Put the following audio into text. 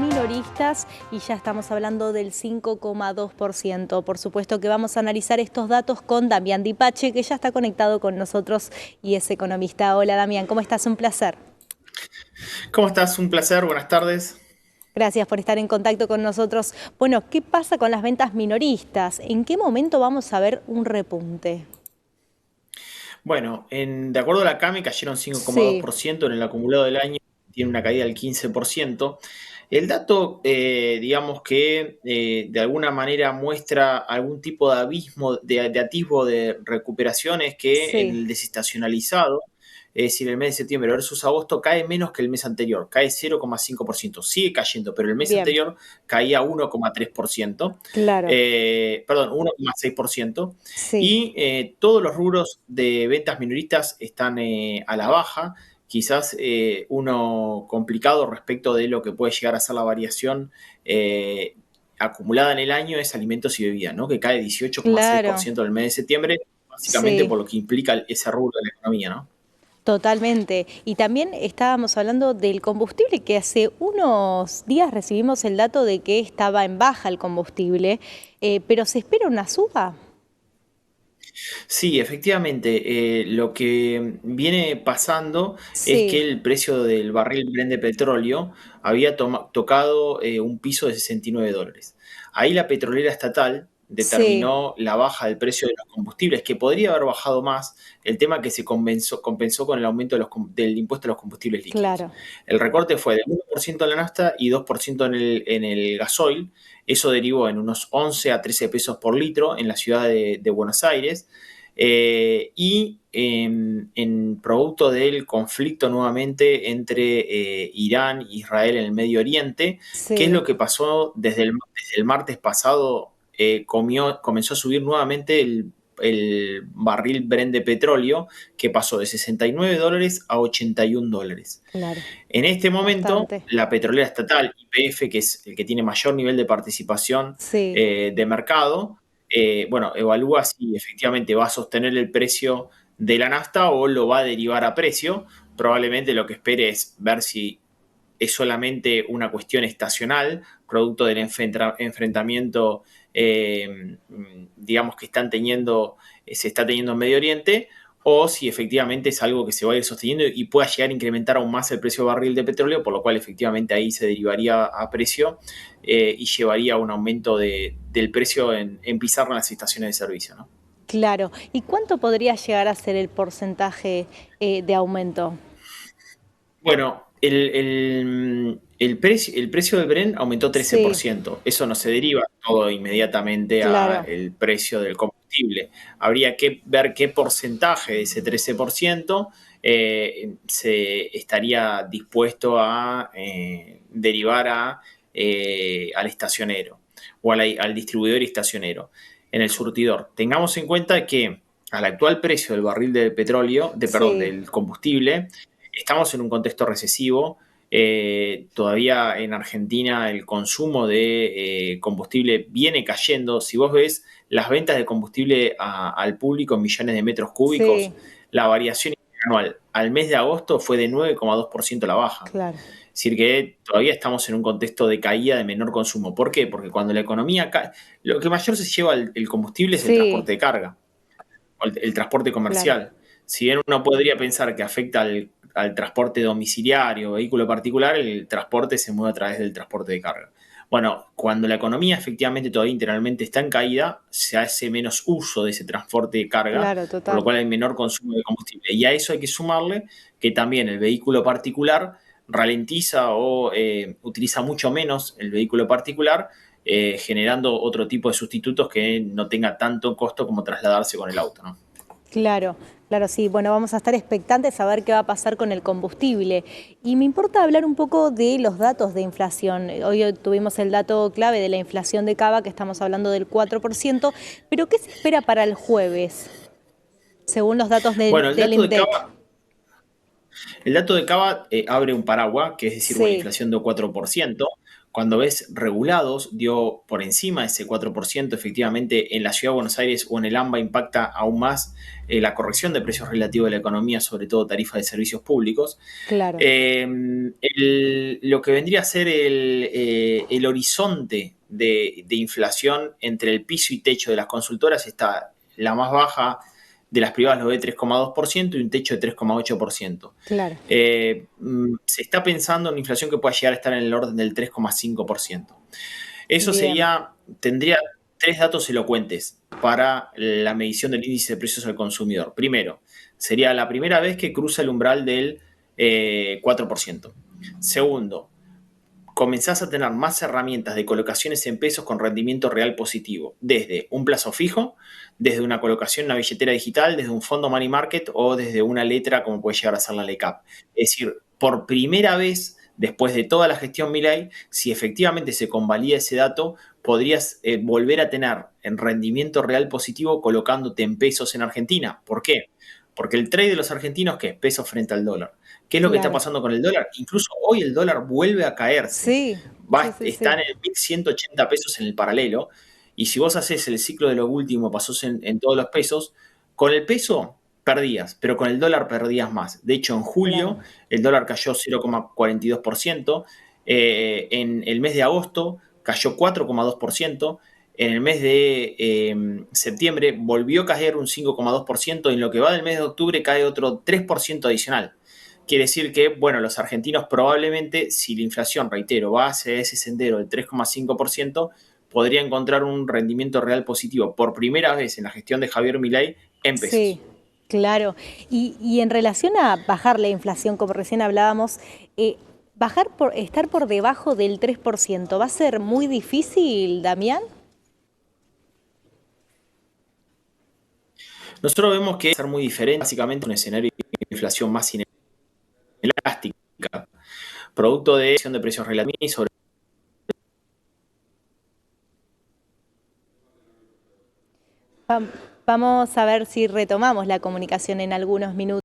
minoristas y ya estamos hablando del 5,2%. Por supuesto que vamos a analizar estos datos con Damián Dipache, que ya está conectado con nosotros y es economista. Hola Damián, ¿cómo estás? Un placer. ¿Cómo estás? Un placer, buenas tardes. Gracias por estar en contacto con nosotros. Bueno, ¿qué pasa con las ventas minoristas? ¿En qué momento vamos a ver un repunte? Bueno, de acuerdo a la CAME cayeron Sí, 5,2% en el acumulado del año, tiene una caída del 15%. El dato, digamos que de alguna manera muestra algún tipo de abismo, de atisbo de recuperación, es que en sí, el desestacionalizado, es decir, el mes de septiembre versus agosto, cae menos que el mes anterior, cae 0,5%. Sigue cayendo, pero el mes bien, anterior caía 1,3%, claro, perdón, 1,6%. sí. Y todos los rubros de ventas minoristas están a la baja. Quizás uno complicado respecto de lo que puede llegar a ser la variación acumulada en el año es alimentos y bebidas, ¿no? Que cae Claro, 18,6% en el mes de septiembre, básicamente sí. por lo que implica ese rubro de la economía, ¿no? Totalmente. Y también estábamos hablando del combustible, que hace unos días recibimos el dato de que estaba en baja el combustible, pero ¿se espera una suba? Sí, efectivamente, lo que viene pasando es que Sí, el precio del barril Brent de petróleo había tocado un piso de $69. Ahí la petrolera estatal sí, determinó la baja del precio de los combustibles, que podría haber bajado más, el tema que se compensó con el aumento del impuesto a los combustibles líquidos. claro, El recorte fue del 1% en la nafta y 2% en el gasoil. Eso derivó en unos 11 a 13 pesos por litro en la ciudad de Buenos Aires. Y en producto del conflicto nuevamente entre Irán e Israel en el Medio Oriente, ¿qué es sí, lo que pasó desde el martes pasado? Comenzó a subir nuevamente el barril Brent de petróleo, que pasó de $69 a $81. claro, En este momento, bastante. la petrolera estatal YPF, que es el que tiene mayor nivel de participación Sí, de mercado, bueno, evalúa si efectivamente va a sostener el precio de la nafta o lo va a derivar a precio. Probablemente lo que espere es ver si es solamente una cuestión estacional, producto del enfrentamiento, digamos, que se está teniendo en Medio Oriente, o si efectivamente es algo que se va a ir sosteniendo y pueda llegar a incrementar aún más el precio del barril de petróleo, por lo cual efectivamente ahí se derivaría a precio y llevaría a un aumento del precio en pisar las estaciones de servicio, ¿no? claro. ¿Y cuánto podría llegar a ser el porcentaje de aumento? Bueno, el precio del Brent aumentó Sí, 13%. Eso no se deriva todo inmediatamente claro, al precio del combustible. Habría que ver qué porcentaje de ese 13% se estaría dispuesto a derivar al estacionero o al distribuidor y estacionero en el surtidor. Tengamos en cuenta que al actual precio del barril de petróleo, perdón, sí, del combustible, estamos en un contexto recesivo. Todavía en Argentina el consumo de combustible viene cayendo. Si vos ves las ventas de combustible al público en millones de metros sí, cúbicos, la variación anual al mes de agosto fue de 9,2% la baja. claro, Es decir, que todavía estamos en un contexto de caída de menor consumo. ¿Por qué? Porque cuando la economía cae, lo que mayor se lleva el combustible es el sí, transporte de carga o el transporte claro. comercial. Si bien uno podría pensar que afecta al transporte domiciliario, vehículo particular, el transporte se mueve a través del transporte de carga. Bueno, cuando la economía efectivamente todavía internamente está en caída, se hace menos uso de ese transporte de carga, Claro, por lo total. cual hay menor consumo de combustible. Y a eso hay que sumarle que también el vehículo particular ralentiza o utiliza mucho menos el vehículo particular, generando otro tipo de sustitutos que no tenga tanto costo como trasladarse con el auto, ¿no? Claro, claro, sí. Bueno, vamos a estar expectantes a ver qué va a pasar con el combustible. Y me importa hablar un poco de los datos de inflación. Hoy tuvimos el dato clave de la inflación de Cava, que estamos hablando del 4%, pero ¿qué se espera para el jueves, según los datos Bueno, del INDEC? el dato de Cava abre un paraguas, que es decir, una Sí, inflación de 4%, Cuando ves regulados, dio por encima de ese 4%. Efectivamente, en la Ciudad de Buenos Aires o en el AMBA impacta aún más la corrección de precios relativos de la economía, sobre todo tarifas de servicios públicos. Claro. Lo que vendría a ser el horizonte de inflación entre el piso y techo de las consultoras está la más baja de las privadas, lo de 3,2% y un techo de 3,8%. Claro. Se está pensando en una inflación que pueda llegar a estar en el orden del 3,5%. Eso Bien. tendría tres datos elocuentes para la medición del índice de precios al consumidor. Primero, sería la primera vez que cruza el umbral del 4%. Segundo, comenzás a tener más herramientas de colocaciones en pesos con rendimiento real positivo, desde un plazo fijo, desde una colocación en una billetera digital, desde un fondo money market o desde una letra como puede llegar a ser la LECAP. Es decir, por primera vez, después de toda la gestión Milei, si efectivamente se convalida ese dato, podrías volver a tener en rendimiento real positivo colocándote en pesos en Argentina. ¿Por qué? Porque el trade de los argentinos, ¿qué es? Pesos frente al dólar. ¿Qué es lo que está Claro. pasando con el dólar? Incluso hoy el dólar vuelve a caerse. Sí, sí, sí, Está sí. en el 1.180 pesos en el paralelo. Y si vos haces el ciclo de lo último, pasó en todos los pesos, con el peso perdías, pero con el dólar perdías más. De hecho, en julio Claro. el dólar cayó 0,42%. En el mes de agosto cayó 4,2%. En el mes de septiembre volvió a caer un 5,2%. En lo que va del mes de octubre cae otro 3% adicional. Quiere decir que, bueno, los argentinos probablemente, si la inflación, reitero, va hacia ese sendero del 3,5%, podría encontrar un rendimiento real positivo por primera vez en la gestión de Javier Milei en Sí, pesos. claro. Y en relación a bajar la inflación, como recién hablábamos, estar por debajo del 3%, ¿va a ser muy difícil, Damián? Nosotros vemos que va a ser muy diferente, básicamente un escenario de inflación más inelástica, producto de precios relativos y sobre Vamos a ver si retomamos la comunicación en algunos minutos.